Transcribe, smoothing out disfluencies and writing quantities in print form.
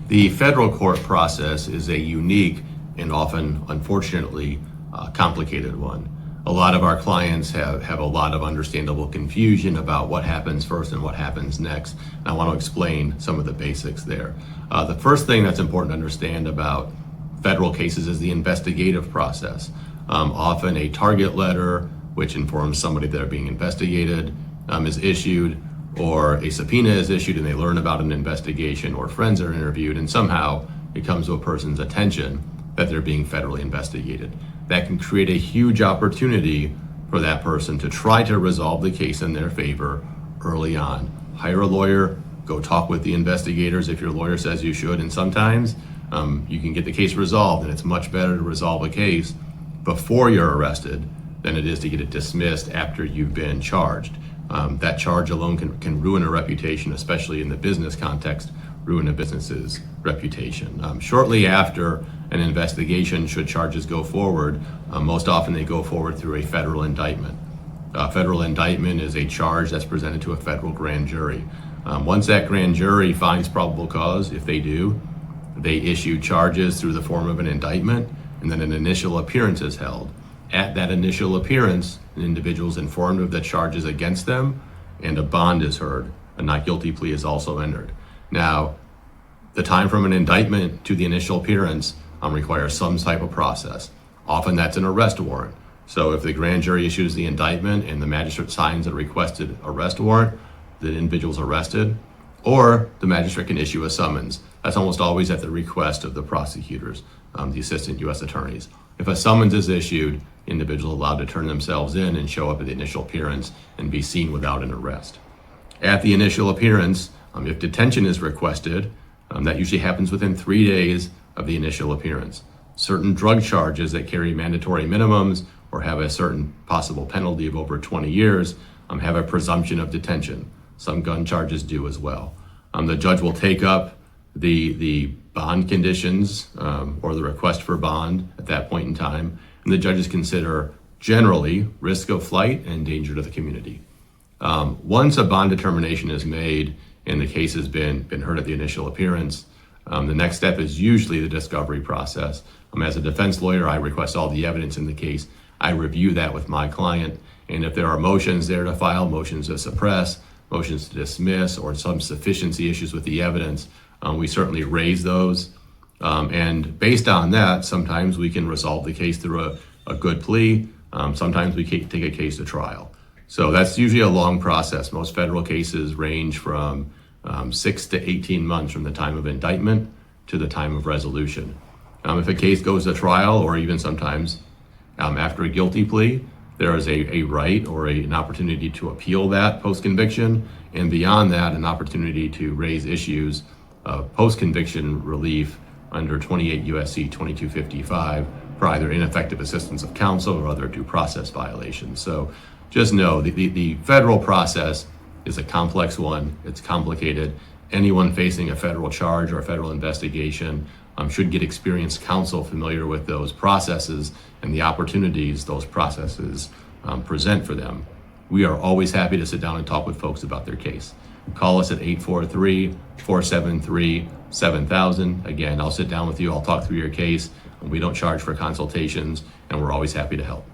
The federal court process is a unique and often, unfortunately, complicated one. A lot of our clients have a lot of understandable confusion about what happens first and what happens next. And I want to explain some of the basics there. The first thing that's important to understand about federal cases is the investigative process. Often a target letter, which informs somebody that are being investigated, is issued, or a subpoena is issued and they learn about an investigation, or friends are interviewed, and somehow it comes to a person's attention that they're being federally investigated. That can create a huge opportunity for that person to try to resolve the case in their favor early on. Hire a lawyer, go talk with the investigators if your lawyer says you should, and sometimes you can get the case resolved, and it's much better to resolve a case before you're arrested than it is to get it dismissed after you've been charged. That charge alone can ruin a reputation, especially in the business context, ruin a business's reputation. Shortly after an investigation, should charges go forward, most often they go forward through a federal indictment. A federal indictment is a charge that's presented to a federal grand jury. Once that grand jury finds probable cause, if they do, they issue charges through the form of an indictment, and then an initial appearance is held. At that initial appearance, an individual is informed of the charges against them, and a bond is heard. A not guilty plea is also entered. Now, the time from an indictment to the initial appearance requires some type of process. Often that's an arrest warrant. So if the grand jury issues the indictment and the magistrate signs a requested arrest warrant, the individual's arrested, or the magistrate can issue a summons. That's almost always at the request of the prosecutors, the Assistant U.S. attorneys. If a summons is issued, individuals are allowed to turn themselves in and show up at the initial appearance and be seen without an arrest. At the initial appearance, if detention is requested, that usually happens within 3 days of the initial appearance. Certain drug charges that carry mandatory minimums or have a certain possible penalty of over 20 years have a presumption of detention. Some gun charges do as well. The judge will take up the bond conditions or the request for bond at that point in time, and the judges consider generally risk of flight and danger to the community. Once a bond determination is made and the case has been heard at the initial appearance, the next step is usually the discovery process. As a defense lawyer, I request all the evidence in the case. I review that with my client, and if there are motions there to file, motions to suppress, motions to dismiss, or some sufficiency issues with the evidence, we certainly raise those. And based on that, sometimes we can resolve the case through a good plea. Sometimes we take a case to trial. So that's usually a long process. Most federal cases range from 6 to 18 months from the time of indictment to the time of resolution. If a case goes to trial, or even sometimes after a guilty plea, there is a right or an opportunity to appeal that post-conviction, and beyond that, an opportunity to raise issues of post-conviction relief under 28 U.S.C. 2255 for either ineffective assistance of counsel or other due process violations. So just know the federal process is a complex one. It's complicated. Anyone facing a federal charge or a federal investigation should get experienced counsel familiar with those processes and the opportunities those processes present for them. We are always happy to sit down and talk with folks about their case. Call us at 843-473-7000. Again, I'll sit down with you. I'll talk through your case. We don't charge for consultations, and we're always happy to help.